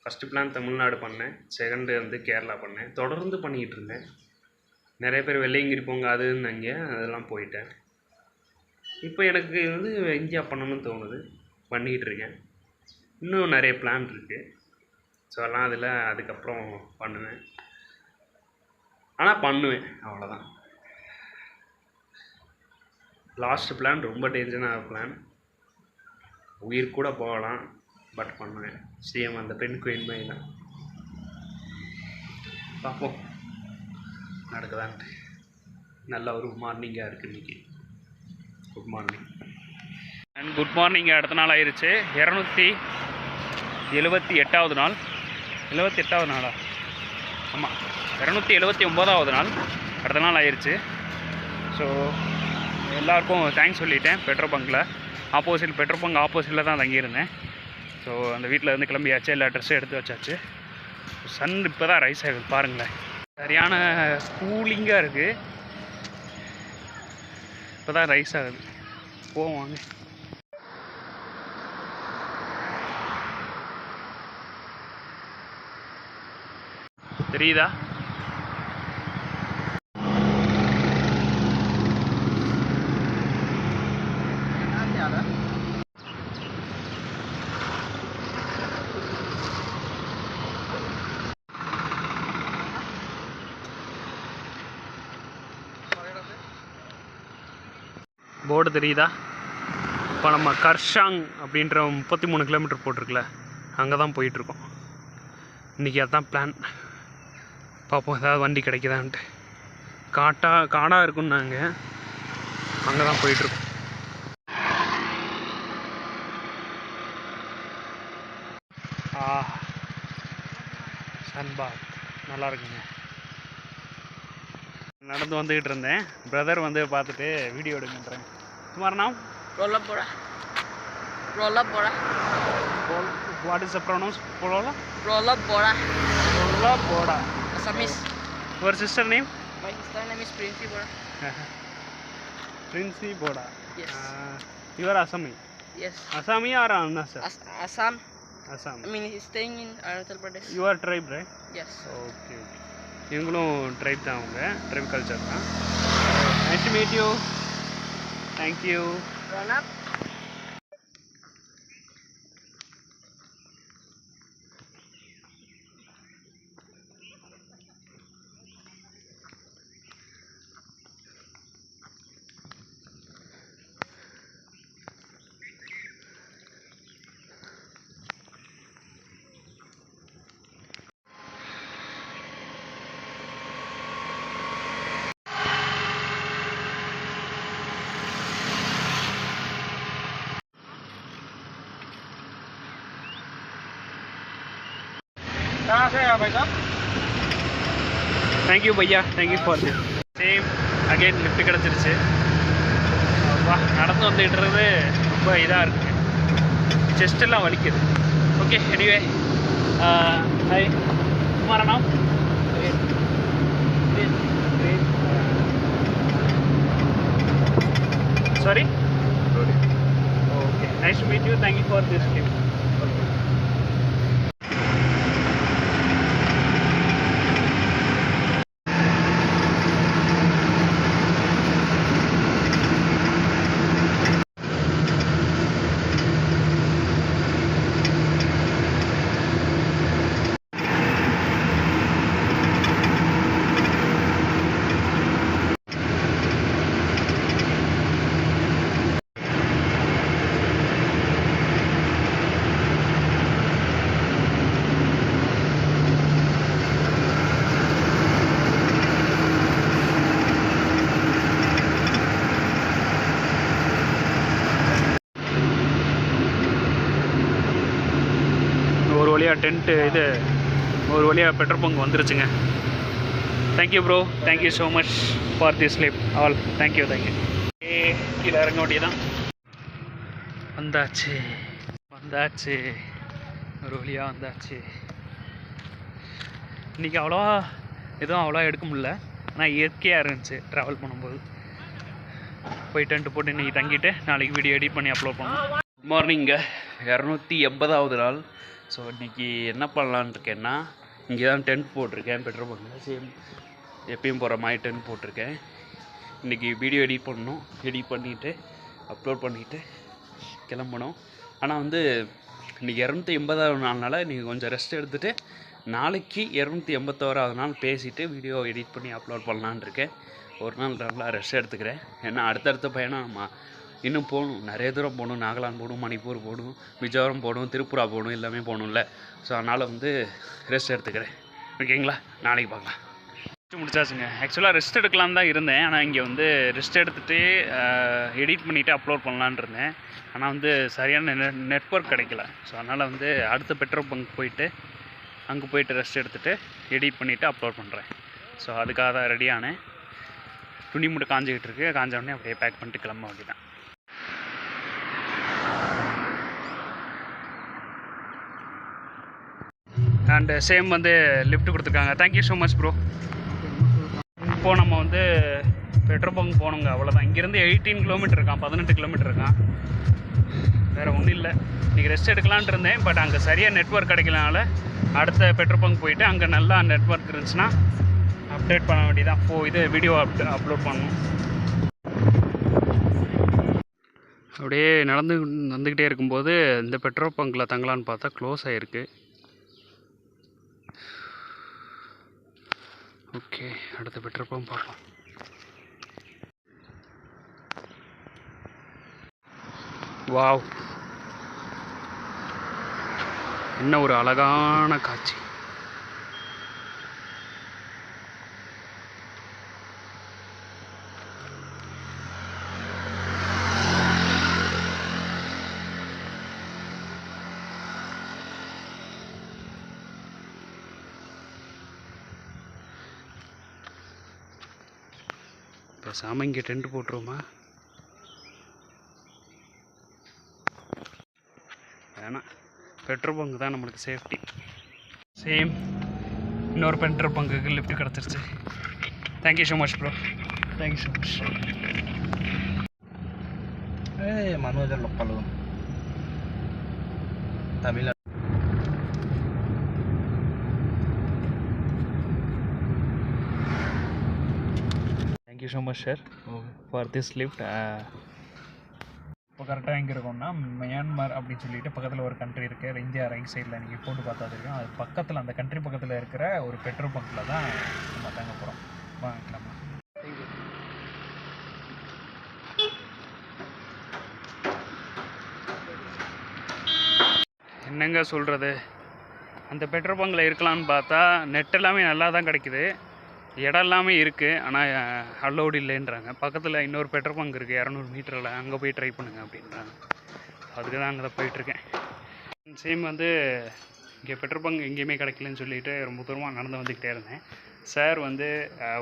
ஃபஸ்ட்டு பிளான் தமிழ்நாடு பண்ணேன், செகண்டு வந்து கேரளா பண்ணேன், தொடர்ந்து பண்ணிக்கிட்டு இருந்தேன். நிறைய பேர் வெள்ளையங்கிரி போங்க அதுன்னாங்க, அதெல்லாம் போயிட்டேன். இப்போ எனக்கு வந்து இந்தியா பண்ணணும்னு தோணுது, பண்ணிக்கிட்டு இருக்கேன். இன்னும் நிறைய பிளான் இருக்குது. ஸோ எல்லாம் அதில் அதுக்கப்புறம் பண்ணுவேன். ஆனால் பண்ணுவேன், அவ்வளோதான். லாஸ்ட் பிளான் ரொம்ப டேஞ்சரான பிளான், உயிர் கூட போகலாம், பட் பண்ணுவேன். சேம் அந்த பெண் குயின் மாதிரி தான். பார்ப்போம் நடக்குதான்ட்டு. நல்ல ஒரு மார்னிங்காக இருக்குது இன்றைக்கி. Good morning and good morning. அடுத்த நாள் ஆயிடுச்சு. 278வது நாள். 78வது நாளா? ஆமாம், 279வது நாள். அடுத்த நாள் ஆயிடுச்சு. ஸோ எல்லாருக்கும் தேங்க்ஸ் சொல்லிட்டேன். பெட்ரோல் பங்கில் பெட்ரோல் பங்க் ஆப்போசிட்டில் தான் தங்கியிருந்தேன். ஸோ அந்த வீட்டில் இருந்து கிளம்பியாச்சு, எல்லா ட்ரெஸ்ஸும் எடுத்து வச்சாச்சு. சன் இப்போ தான் ரைஸ் ஆகுது பாருங்களேன். சரியான கூலிங்காக இருக்குது. இப்போ தான் ரைஸ் ஆகுது. போவாங்க. தெரியுதா? போர்டு தெரியுதா? இப்போ நம்ம கர்ஷாங் அப்படின்ற 33 கிலோமீட்டர் போட்டிருக்குல, அங்கே தான் போயிட்டுருக்கோம். இன்றைக்கி அதுதான் பிளான். பார்ப்போம் ஏதாவது வண்டி கிடைக்குதான்ட்டு. காடாக இருக்குன்னாங்க, அங்கே தான் போயிட்டுருக்கோம். சன்பாத் நல்லா இருக்குங்க. நடந்து வந்துக்கிட்டு இருந்தேன். பிரதர் வந்து பார்த்துட்டு வீடியோ எடுக்கின்றேன். சுமார்னா Roll up, bora. What is the pronounce? போடா. Roll up, bora. போடா. Assamese. Your sister name? My sister name is Princey, bora. Princey Boda. Yes. You are Assami? Yes. Assami or Annasa? Assam. Assam. I mean, he's staying in Arunachal Pradesh. You are tribe, right? Yes. Okay. இவங்களும் tribe தான், அவங்க tribe culture தான். Nice to meet you. Thank you. Run up. कहाँ से आया भाई साहब? Thank you பையா, thank you for this. Same again lift கிடச்சிருச்சு. வா, நடந்து வந்துக்கிட்டுறது ரொம்ப இதாக இருக்குது, செஸ்டெல்லாம் வலிக்குது. Okay, anyway hi. குமாரண்ணா sorry. Okay, nice to meet you. Thank you for this gift. வழியாக டென்ட்டு இது ஒரு வழியாக பெட்ரோல் பங்க் வந்துருச்சுங்க. Thank you bro, thank you so much for this slip all. Thank you. கீழே இறங்க வேண்டியதான். வந்தாச்சு ஒரு வழியாக வந்தாச்சு. இன்றைக்கி அவ்வளோவா எடுக்க முடியல, ஆனால் இயற்கையாக இருந்துச்சு ட்ராவல் பண்ணும்போது. போய் டென்ட்டு போட்டு இன்றைக்கி தங்கிட்டு நாளைக்கு வீடியோ எடிட் பண்ணி அப்லோட் பண்ணோம். குட் மார்னிங்க, 280வது நாள். ஸோ இன்றைக்கி என்ன பண்ணலான்னு இருக்கேன்னா, இங்கே தான் டென்ட் போட்டிருக்கேன் பெட்ரோல் பங்கில். சேம் எப்பயும் போகிற மாதிரி டென்ட் போட்டிருக்கேன். இன்றைக்கி வீடியோ எடிட் பண்ணணும், எடிட் பண்ணிவிட்டு அப்லோட் பண்ணிவிட்டு கிளம்பணும். ஆனால் வந்து இன்றைக்கி 280வது நாள்னால இன்றைக்கி கொஞ்சம் ரெஸ்ட் எடுத்துகிட்டு நாளைக்கு 281வது நாள் பேசிவிட்டு வீடியோ எடிட் பண்ணி அப்லோட் பண்ணலான்னு இருக்கேன். ஒரு நாள் நல்லா ரெஸ்ட் எடுத்துக்கிறேன். ஏன்னா அடுத்தடுத்த பயணம் நம்ம இன்னும் போகணும், நிறைய தூரம் போகணும். நாகாலாந்து போகணும், மணிப்பூர் போகணும், மிஜோரம் போகணும், திரிபுரா போகணும், எல்லாமே போகணும்ல. ஸோ அதனால் வந்து ரெஸ்ட் எடுத்துக்கிறேன். ஓகேங்களா, நாளைக்கு பார்க்கலாம். முடிச்சாச்சுங்க. ஆக்சுவலாக ரெஸ்ட் எடுக்கலான்னு தான் இருந்தேன், ஆனால் இங்கே வந்து ரெஸ்ட் எடுத்துகிட்டு எடிட் பண்ணிவிட்டு அப்லோட் பண்ணலான்னு இருந்தேன். ஆனால் வந்து சரியான நெட்வொர்க் கிடைக்கல. ஸோ அதனால் வந்து அடுத்த பெட்ரோல் பங்க் போயிட்டு அங்கே போயிட்டு ரெஸ்ட் எடுத்துகிட்டு எடிட் பண்ணிவிட்டு அப்லோட் பண்ணுறேன். ஸோ அதுக்காக தான் ரெடியானேன். துணி மட்டும் காஞ்சிக்கிட்டு இருக்கு. காஞ்ச உடனே அப்படியே பேக் பண்ணிட்டு கிளம்ப வேண்டியதான். அண்டு சேம் வந்து லிஃப்ட் கொடுத்துருக்காங்க. Thank you so much bro. இப்போது நம்ம வந்து பெட்ரோல் பங்க் போகணுங்க, அவ்வளோதான். இங்கேருந்து 18 கிலோமீட்டர் இருக்கான், 18 கிலோமீட்டர் இருக்கான். வேறு ஒன்றும் இல்லை. இன்றைக்கி ரெஸ்ட் எடுக்கலான்ட்டு இருந்தேன், பட் அங்கே சரியாக நெட்வொர்க் கிடைக்கலனால அடுத்த பெட்ரோல் பங்க் போயிட்டு அங்கே நல்லா நெட்வொர்க் இருந்துச்சுன்னா அப்டேட் பண்ண வேண்டியதான். இது வீடியோ அப்லோட் பண்ணணும். அப்படியே வந்துக்கிட்டே இருக்கும்போது இந்த பெட்ரோல் பங்கில் தங்கலான்னு பார்த்தா க்ளோஸ் ஆகிருக்கு. ஓகே, அடுத்த பெட்ரோல் பங்க் பார்ப்போம். வாவ், என்ன ஒரு அழகான காட்சி. பேசாமல் இங்கே டென்ட் போட்டுருவோமா? வேணாம், பெட்ரோல் பங்க் தான் நம்மளுக்கு சேஃப்டி. சேம் இன்னொரு பெட்ரோல் பங்குக்கு லிஃப்ட் கிடச்சிருச்சு. Thank you so much bro, thank you so much. Manuel lokal Tamil. Thank you so much sir for this lift. இப்போ கரெக்டாக எங்கே இருக்கோம்னா மியான்மர் அப்படின்னு சொல்லிட்டு பக்கத்தில் ஒரு கண்ட்ரி இருக்குது. இந்தியா ரைட் சைடில் நீங்கள் போட்டு பார்த்தா தெரியும். அது பக்கத்தில், அந்த கண்ட்ரி பக்கத்தில் இருக்கிற ஒரு பெட்ரோல் பங்க்கில் தான் நம்ம தங்க போகிறோம். வாங்கிக்கலாமா? என்னங்க சொல்கிறது, அந்த பெட்ரோல் பங்கில் இருக்கலான்னு பார்த்தா நெட் எல்லாமே நல்லா தான் கிடைக்குது, இடம் எல்லாமே இருக்குது, ஆனால் அலோடு இல்லைன்றாங்க. பக்கத்தில் இன்னொரு பெட்ரோல் பங்க் இருக்குது 200 மீட்டரில், அங்கே போய் ட்ரை பண்ணுங்க அப்படின்றாங்க. அதுக்கு தான் அங்கே தான் போயிட்டுருக்கேன். சேம் வந்து இங்கே பெட்ரோல் பங்க் எங்கேயுமே கிடைக்கலன்னு சொல்லிட்டு ரொம்ப தூரமாக நடந்து வந்துக்கிட்டே இருந்தேன். சார் வந்து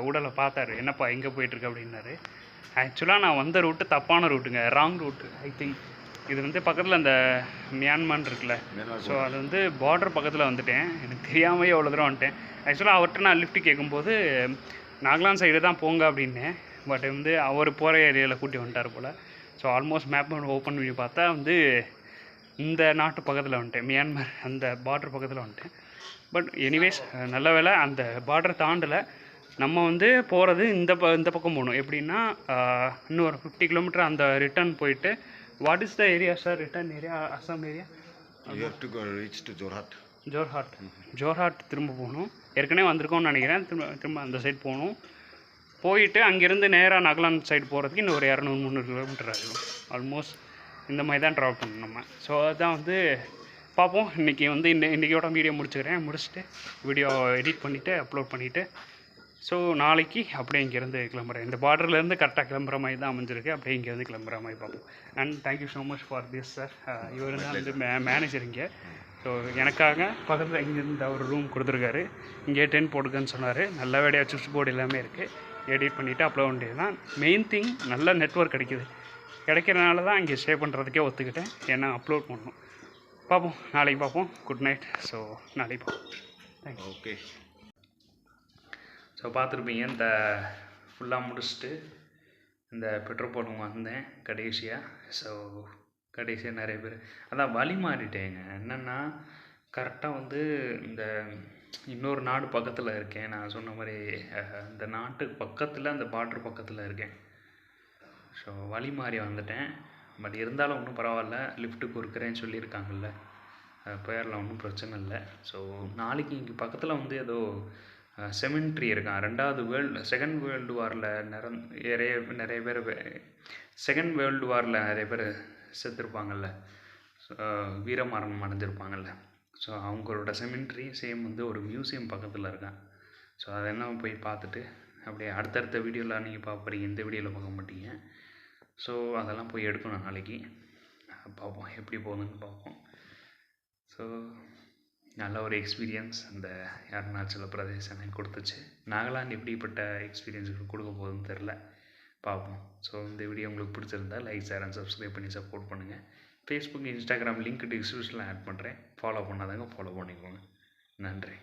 ஊடலை பார்த்தாரு, என்னப்பா எங்கே போயிட்டுருக்கு அப்படின்னாரு. ஆக்சுவலாக நான் வந்த ரூட்டு தப்பான ரூட்டுங்க, ராங் ரூட்டு. ஐ திங்க் இது வந்து பக்கத்தில் அந்த மியான்மர் இருக்குல்ல, ஸோ அது வந்து பார்டர் பக்கத்தில் வந்துட்டேன். எனக்கு தெரியாமல் எவ்வளோ தூரம் வந்துட்டேன். ஆக்சுவலாக அவர்கிட்ட நான் லிஃப்ட் கேட்கும்போது நாகாலாந்து சைடு தான் போங்க அப்படின்னேன். பட் வந்து அவர் போகிற ஏரியாவில் கூட்டி வந்துட்டார் போல். ஸோ ஆல்மோஸ்ட் மேப் ஓப்பன் பண்ணி பார்த்தா வந்து இந்த நாட்டு பக்கத்தில் வந்துட்டேன், மியான்மர் அந்த பார்டர் பக்கத்தில் வந்துட்டேன். பட் எனிவேஸ் நல்ல வேலை அந்த பார்டரை தாண்டலை. நம்ம வந்து போகிறது இந்த பக்கம் போகணும். எப்படின்னா இன்னும் ஒரு 50 கிலோமீட்டர் அந்த ரிட்டர்ன் போயிட்டு. What is the area sir, return area, Assam area? Jorhat திரும்ப போகணும். ஏற்கனவே வந்திருக்கோம்னு நினைக்கிறேன். திரும்ப அந்த சைடு போகணும். போயிட்டு அங்கேருந்து நேராக நாகாலாந்து சைடு போகிறதுக்கு இன்னும் ஒரு 200-300 கிலோமீட்டர் ஆகிடும். ஆல்மோஸ்ட் இந்த மாதிரி தான் ட்ராவல் பண்ணணும் நம்ம. ஸோ அதுதான் வந்து பார்ப்போம். இன்றைக்கி வந்து இன்றைக்கியோட வீடியோ முடிச்சுட்டு வீடியோ எடிட் பண்ணிவிட்டு அப்லோட் பண்ணிவிட்டு ஸோ நாளைக்கு அப்படியே இங்கேருந்து கிளம்புறேன். இந்த பார்டர்லேருந்து கரெக்டாக கிளம்புற மாதிரி தான் அமைஞ்சிருக்கு. அப்படியே இங்கேருந்து கிளம்புற மாதிரி பார்ப்போம். And thank you so much for this sir. இவர் தான் வந்து மேனேஜர் இங்கே. ஸோ எனக்காக பக்கத்தில் இங்கேருந்து ஒரு ரூம் கொடுத்துருக்காரு. இங்கே டென்ட் போட்டுக்கன்னு சொன்னார். நல்ல வேலையாக சுவிட்ச் போர்டு எல்லாமே இருக்குது. எடிட் பண்ணிவிட்டு அப்லோட் வேண்டியது தான். மெயின் திங் நல்ல நெட்வொர்க் கிடைக்கிது. கிடைக்கிறனால தான் இங்கே ஸ்டே பண்ணுறதுக்கே ஒத்துக்கிட்டேன். ஏன்னா அப்லோட் பண்ணணும். பார்ப்போம், நாளைக்கு பார்ப்போம். Good night. ஸோ நாளைக்கு பார்ப்போம். தேங்க்யூ. ஓகே. ஸோ பார்த்துருப்பீங்க, இந்த ஃபுல்லாக முடிச்சுட்டு இந்த பெட்ரோல் பங்க் வந்தேன் கடைசியாக. ஸோ கடைசியாக நிறைய பேர் அதான் வழி மாறிட்டேங்க. என்னென்னா கரெக்டாக வந்து இந்த இன்னொரு நாடு பக்கத்தில் இருக்கேன். நான் சொன்ன மாதிரி இந்த நாட்டுக்கு பக்கத்தில் அந்த பார்டர் பக்கத்தில் இருக்கேன். ஸோ வழி மாறி வந்துட்டேன். பட் இருந்தாலும் ஒன்றும் பரவாயில்ல, லிஃப்ட்டுக்கு இருக்கிறேன்னு சொல்லியிருக்காங்கல்ல, பேரில் ஒன்றும் பிரச்சனை இல்லை. ஸோ நாளைக்கு இங்கே பக்கத்தில் வந்து ஏதோ செமெண்ட்ரி இருக்கான். செகண்ட் வேர்ல்டு வாரில் நிறைய பேர் செகண்ட் வேர்ல்டு வாரில் நிறைய பேர் செத்துருப்பாங்கல்ல, வீரமரணம் அடைஞ்சிருப்பாங்கல்ல. ஸோ அவங்களோட செமெண்ட்ரி சேம் வந்து ஒரு மியூசியம் பக்கத்தில் இருக்கான். ஸோ அதெல்லாம் போய் பார்த்துட்டு அப்படியே அடுத்தடுத்த வீடியோவில் நீங்கள் பார்ப்பீங்க, இந்த வீடியோவில் பார்க்க மாட்டீங்க. ஸோ அதெல்லாம் போய் எடுக்கணும் நாளைக்கு. பார்ப்போம் எப்படி போகுதுன்னு பார்ப்போம். ஸோ நல்ல ஒரு எக்ஸ்பீரியன்ஸ் அந்த அருணாச்சல பிரதேசம் எனக்கு கொடுத்துச்சு. நாகாலாந்து எப்படிப்பட்ட எக்ஸ்பீரியன்ஸ் கொடுக்க போகுதுன்னு தெரில, பார்ப்போம். ஸோ இந்த வீடியோ உங்களுக்கு பிடிச்சிருந்தா லைக், ஷேர் அண்ட் சப்ஸ்கிரைப் பண்ணி சப்போர்ட் பண்ணுங்கள். ஃபேஸ்புக், இன்ஸ்டாகிராம் லிங்க் டிஸ்கிரிப்ஷனில் ஆட் பண்ணுறேன். ஃபாலோ பண்ணாதாங்க ஃபாலோ பண்ணிக்கோங்க. நன்றி.